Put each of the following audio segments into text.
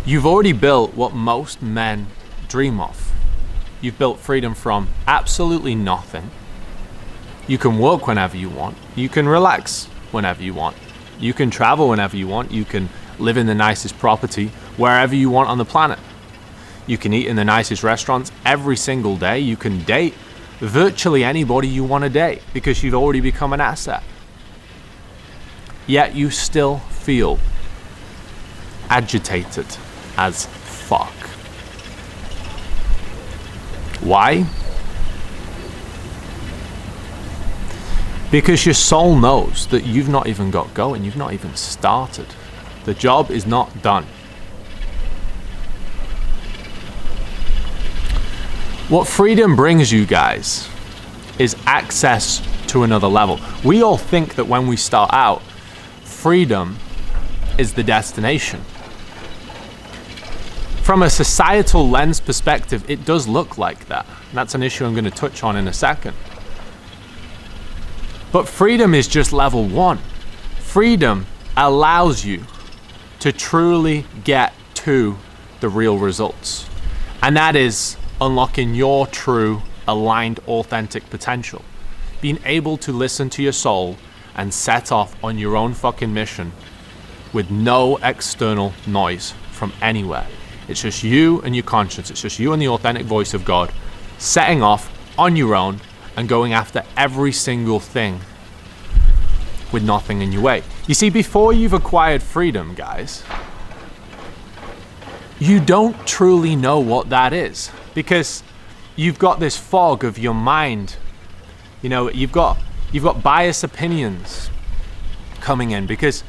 You've already built what most men dream of. You've built freedom from absolutely nothing. You can work whenever you want. You can relax whenever you want. You can travel whenever you want. You can live in the nicest property wherever you want on the planet. You can eat in the nicest restaurants every single day. You can date virtually anybody you want to date because you've already become an asset. Yet you still feel agitated as fuck. Why? Because your soul knows that you've not even got going, you've not even started. The job is not done. What freedom brings you guys is access to another level. We all think that when we start out, freedom is the destination. From a societal lens perspective, it does look like that. And that's an issue I'm going to touch on in a second. But freedom is just level one. Freedom allows you to truly get to the real results. And that is unlocking your true, aligned, authentic potential. Being able to listen to your soul and set off on your own fucking mission with no external noise from anywhere. It's just you and your conscience. It's just you and the authentic voice of God setting off on your own and going after every single thing with nothing in your way. You see, before you've acquired freedom, guys, you don't truly know what that is because you've got this fog of your mind. You know, you've got biased opinions coming in because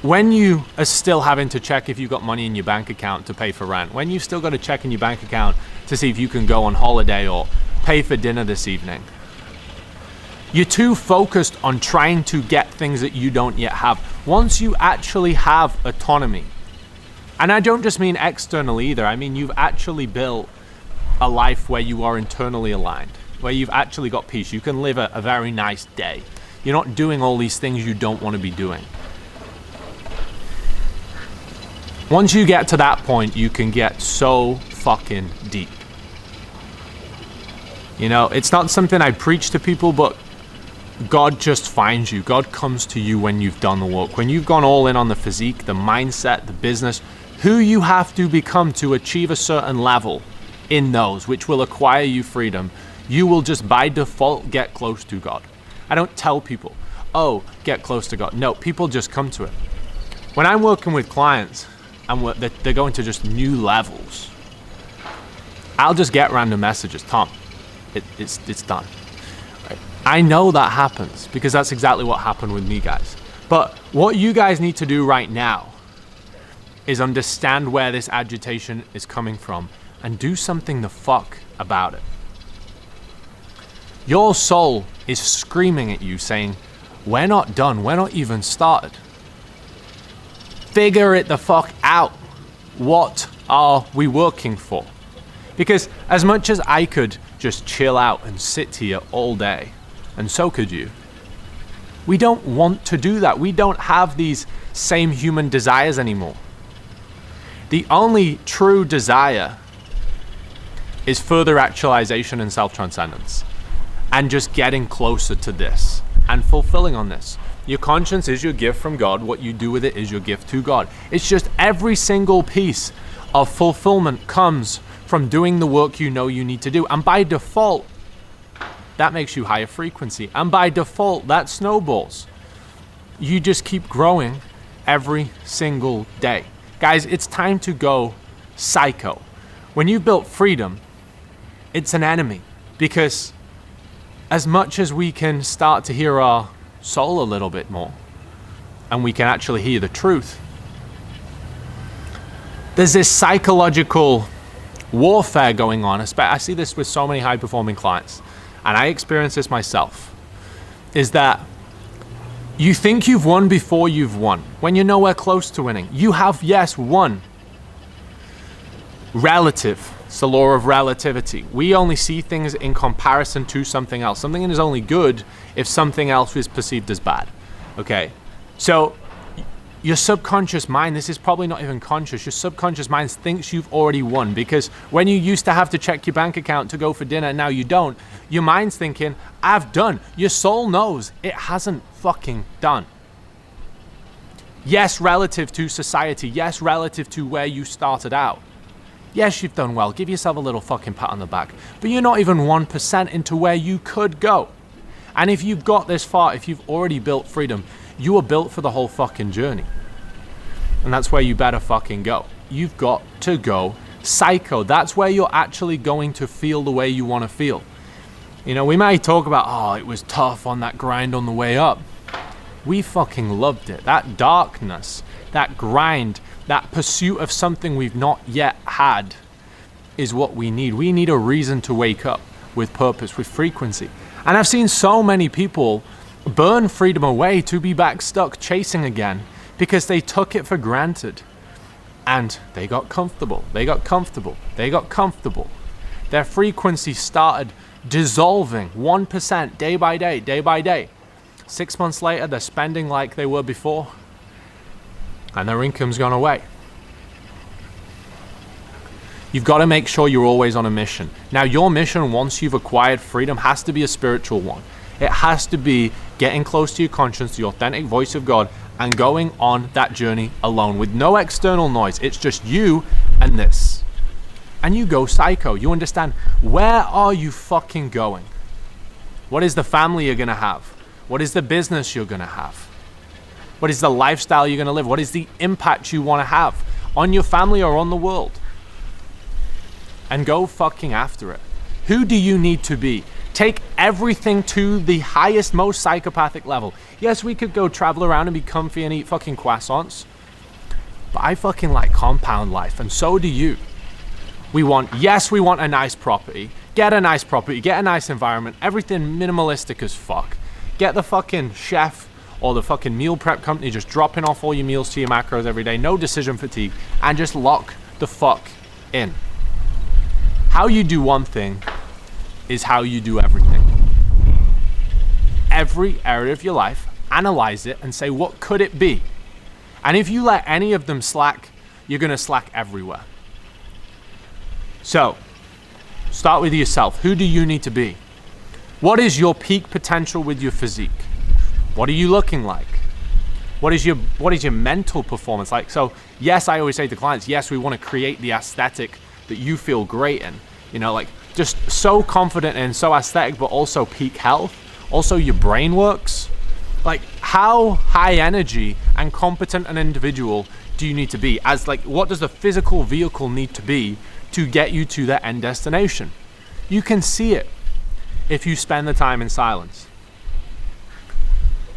when you are still having to check if you've got money in your bank account to pay for rent, when you've still got to check in your bank account to see if you can go on holiday or pay for dinner this evening, you're too focused on trying to get things that you don't yet have. Once you actually have autonomy, and I don't just mean external either, I mean you've actually built a life where you are internally aligned, where you've actually got peace. You can live a very nice day. You're not doing all these things you don't want to be doing. Once you get to that point, you can get so fucking deep. You know, it's not something I preach to people, but God just finds you. God comes to you when you've done the work. When you've gone all in on the physique, the mindset, the business, who you have to become to achieve a certain level in those, which will acquire you freedom, you will just by default get close to God. I don't tell people, oh, get close to God. No, people just come to it. When I'm working with clients and they're going to just new levels, I'll just get random messages. Tom, it's done. Right? I know that happens because that's exactly what happened with me, guys. But what you guys need to do right now is understand where this agitation is coming from and do something the fuck about it. Your soul is screaming at you saying, we're not done, we're not even started. Figure it the fuck out. What are we working for? Because as much as I could just chill out and sit here all day, and so could you, we don't want to do that. We don't have these same human desires anymore. The only true desire is further actualization and self-transcendence, and just getting closer to this and fulfilling on this. Your conscience is your gift from God. What you do with it is your gift to God. It's just every single piece of fulfillment comes from doing the work you know you need to do. And by default, that makes you higher frequency. And by default, that snowballs. You just keep growing every single day. Guys, it's time to go psycho. When you've built freedom, it's an enemy. Because as much as we can start to hear our soul a little bit more, and we can actually hear the truth, there's this psychological warfare going on. I see this with so many high-performing clients, and I experience this myself, is that you think you've won before you've won, when you're nowhere close to winning. You have, yes, won. Relative. It's the law of relativity. We only see things in comparison to something else. Something is only good if something else is perceived as bad. Okay? So your subconscious mind, this is probably not even conscious, your subconscious mind thinks you've already won, because when you used to have to check your bank account to go for dinner and now you don't, your mind's thinking, I've done. Your soul knows it hasn't fucking done. Yes, relative to society. Yes, relative to where you started out. Yes, you've done well. Give yourself a little fucking pat on the back. But you're not even 1% into where you could go. And if you've got this far, if you've already built freedom, you are built for the whole fucking journey. And that's where you better fucking go. You've got to go psycho. That's where you're actually going to feel the way you want to feel. You know, we may talk about, oh, it was tough on that grind on the way up. We fucking loved it. That darkness, that grind, that pursuit of something we've not yet had is what we need. We need a reason to wake up with purpose, with frequency. And I've seen so many people burn freedom away to be back stuck chasing again because they took it for granted. And they got comfortable. They got comfortable. They got comfortable. Their frequency started dissolving 1% day by day, day by day. 6 months later, they're spending like they were before, and their income's gone away. You've got to make sure you're always on a mission. Now, your mission, once you've acquired freedom, has to be a spiritual one. It has to be getting close to your conscience, the authentic voice of God, and going on that journey alone with no external noise. It's just you and this. And you go psycho. You understand, where are you fucking going? What is the family you're going to have? What is the business you're going to have? What is the lifestyle you're going to live? What is the impact you want to have on your family or on the world? And go fucking after it. Who do you need to be? Take everything to the highest, most psychopathic level. Yes, we could go travel around and be comfy and eat fucking croissants, but I fucking like compound life, and so do you. We want a nice property. Get a nice property, get a nice environment, everything minimalistic as fuck. Get the fucking chef or the fucking meal prep company just dropping off all your meals to your macros every day, no decision fatigue, and just lock the fuck in. How you do one thing is how you do everything. Every area of your life, analyze it and say, what could it be? And if you let any of them slack, you're gonna slack everywhere. So, start with yourself. Who do you need to be? What is your peak potential with your physique? What are you looking like? What is your mental performance like? So yes, I always say to clients, yes, we want to create the aesthetic that you feel great in. You know, like just so confident and so aesthetic, but also peak health. Also your brain works. Like how high energy and competent an individual do you need to be? As like, what does the physical vehicle need to be to get you to that end destination? You can see it if you spend the time in silence.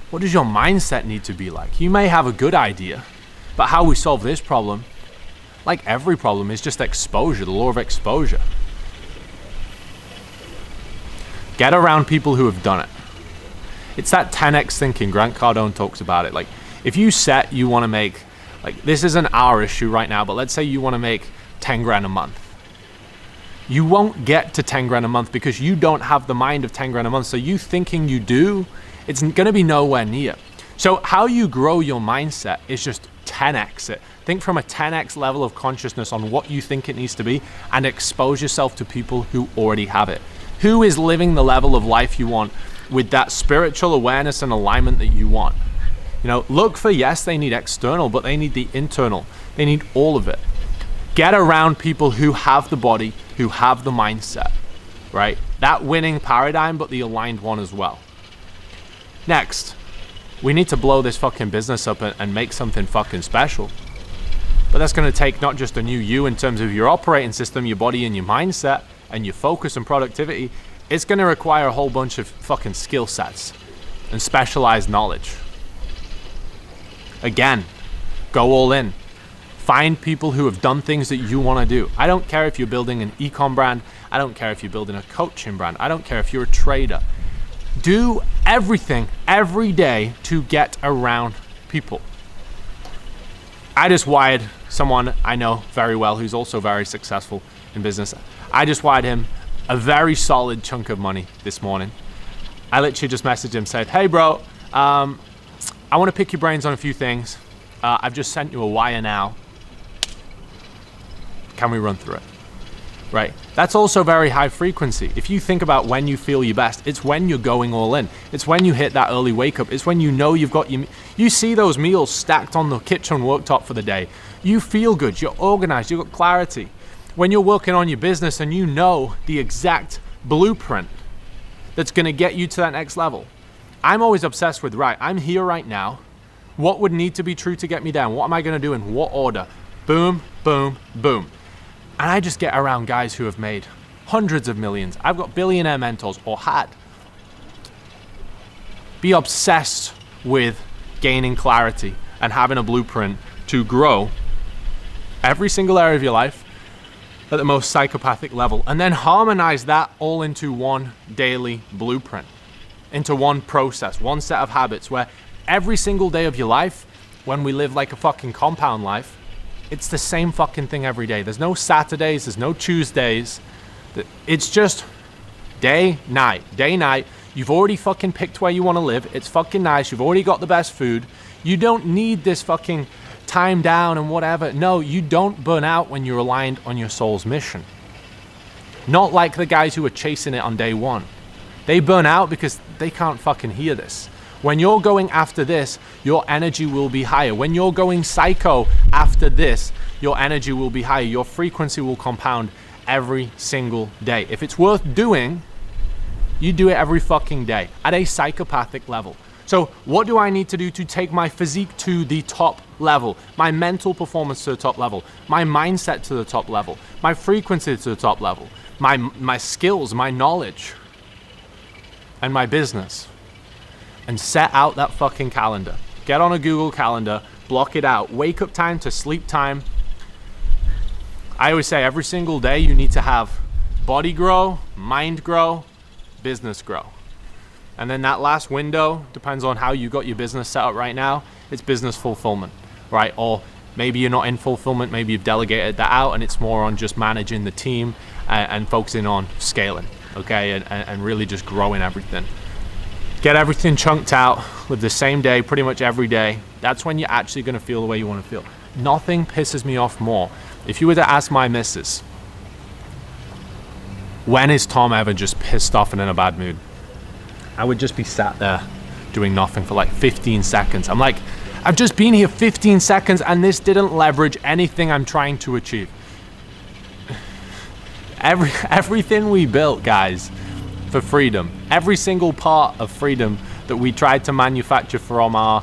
What does your mindset need to be like? You may have a good idea, but how we solve this problem, like every problem, is just exposure, the law of exposure. Get around people who have done it. It's that 10x thinking. Grant Cardone talks about it. Like if you set, you want to make, like this isn't our issue right now, but let's say you want to make 10 grand a month. You won't get to 10 grand a month because you don't have the mind of 10 grand a month. So you thinking you do, it's going to be nowhere near. So how you grow your mindset is just 10x it. Think from a 10x level of consciousness on what you think it needs to be and expose yourself to people who already have it. Who is living the level of life you want with that spiritual awareness and alignment that you want? You know, look for, yes, they need external, but they need the internal. They need all of it. Get around people who have the body, who have the mindset, right? That winning paradigm, but the aligned one as well. Next, we need to blow this fucking business up and make something fucking special. But that's going to take not just a new you in terms of your operating system, your body and your mindset and your focus and productivity. It's going to require a whole bunch of fucking skill sets and specialized knowledge. Again, go all in. Find people who have done things that you want to do. I don't care if you're building an e-com brand. I don't care if you're building a coaching brand. I don't care if you're a trader. Do everything every day to get around people. I just wired someone I know very well who's also very successful in business. I just wired him a very solid chunk of money this morning. I literally just messaged him, said, hey bro, I want to pick your brains on a few things. I've just sent you a wire now. Can we run through it? Right? That's also very high frequency. If you think about when you feel your best, it's when you're going all in. It's when you hit that early wake up. It's when you know you've got you see those meals stacked on the kitchen worktop for the day. You feel good. You're organized. You've got clarity. When you're working on your business and you know the exact blueprint that's going to get you to that next level. I'm always obsessed with, right, I'm here right now. What would need to be true to get me down? What am I going to do in what order? Boom, boom, boom. And I just get around guys who have made hundreds of millions. I've got billionaire mentors, or had. Be obsessed with gaining clarity and having a blueprint to grow every single area of your life at the most psychopathic level, and then harmonize that all into one daily blueprint, into one process, one set of habits, where every single day of your life, when we live like a fucking compound life, it's the same fucking thing every day. There's no Saturdays, there's no Tuesdays. It's just day, night, day, night. You've already fucking picked where you want to live. It's fucking nice. You've already got the best food. You don't need this fucking time down and whatever. No, you don't burn out when you're aligned on your soul's mission. Not like the guys who are chasing it on day one. They burn out because they can't fucking hear this. When you're going after this, your energy will be higher. When you're going psycho after this, your energy will be higher. Your frequency will compound every single day. If it's worth doing, you do it every fucking day at a psychopathic level. So what do I need to do to take my physique to the top level, my mental performance to the top level, my mindset to the top level, my frequency to the top level, my skills, my knowledge, and my business? And set out that fucking calendar. Get on a Google Calendar, block it out. Wake up time to sleep time. I always say every single day you need to have body grow, mind grow, business grow. And then that last window, depends on how you got your business set up right now, it's business fulfillment, right? Or maybe you're not in fulfillment, maybe you've delegated that out and it's more on just managing the team and focusing on scaling, okay? And really just growing everything. Get everything chunked out with the same day, pretty much every day. That's when you're actually going to feel the way you want to feel. Nothing pisses me off more. If you were to ask my missus, when is Tom ever just pissed off and in a bad mood? I would just be sat there doing nothing for like 15 seconds. I'm like, I've just been here 15 seconds and this didn't leverage anything I'm trying to achieve. Everything we built, guys, for freedom, every single part of freedom that we tried to manufacture from our,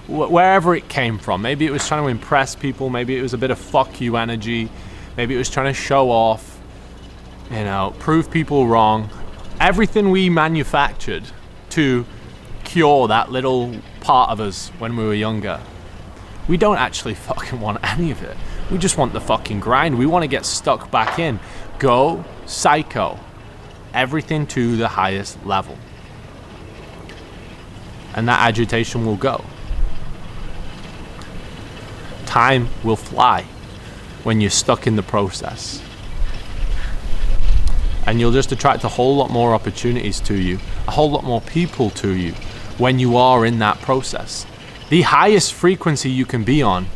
wherever it came from. Maybe it was trying to impress people, maybe it was a bit of fuck you energy, maybe it was trying to show off, prove people wrong. Everything we manufactured to cure that little part of us when we were younger, we don't actually fucking want any of it. We just want the fucking grind. We want to get stuck back in. Go psycho. Everything to the highest level. And that agitation will go. Time will fly when you're stuck in the process. And you'll just attract a whole lot more opportunities to you, a whole lot more people to you when you are in that process. The highest frequency you can be on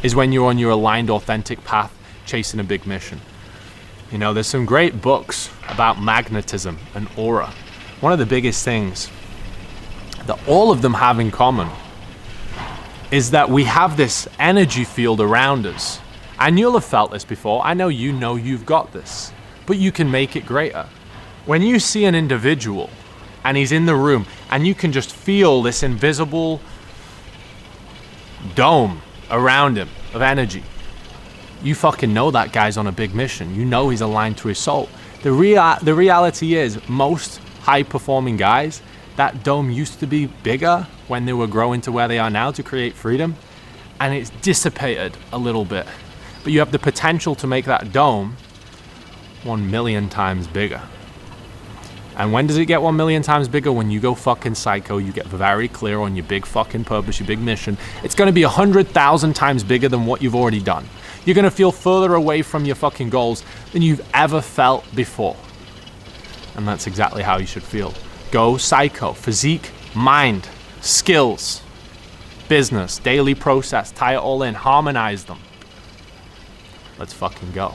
is when you're on your aligned, authentic path, chasing a big mission. There's some great books about magnetism and aura. One of the biggest things that all of them have in common is that we have this energy field around us. And you'll have felt this before. I know you've got this, but you can make it greater. When you see an individual and he's in the room and you can just feel this invisible dome around him of energy, you fucking know that guy's on a big mission. You know he's aligned to his soul. The reality is, most high-performing guys, that dome used to be bigger when they were growing to where they are now to create freedom, and it's dissipated a little bit. But you have the potential to make that dome 1 million times bigger. And when does it get 1 million times bigger? When you go fucking psycho, you get very clear on your big fucking purpose, your big mission. It's going to be 100,000 times bigger than what you've already done. You're going to feel further away from your fucking goals than you've ever felt before. And that's exactly how you should feel. Go psycho. Physique, mind, skills. business, daily process, tie it all in, harmonize them. Let's fucking go.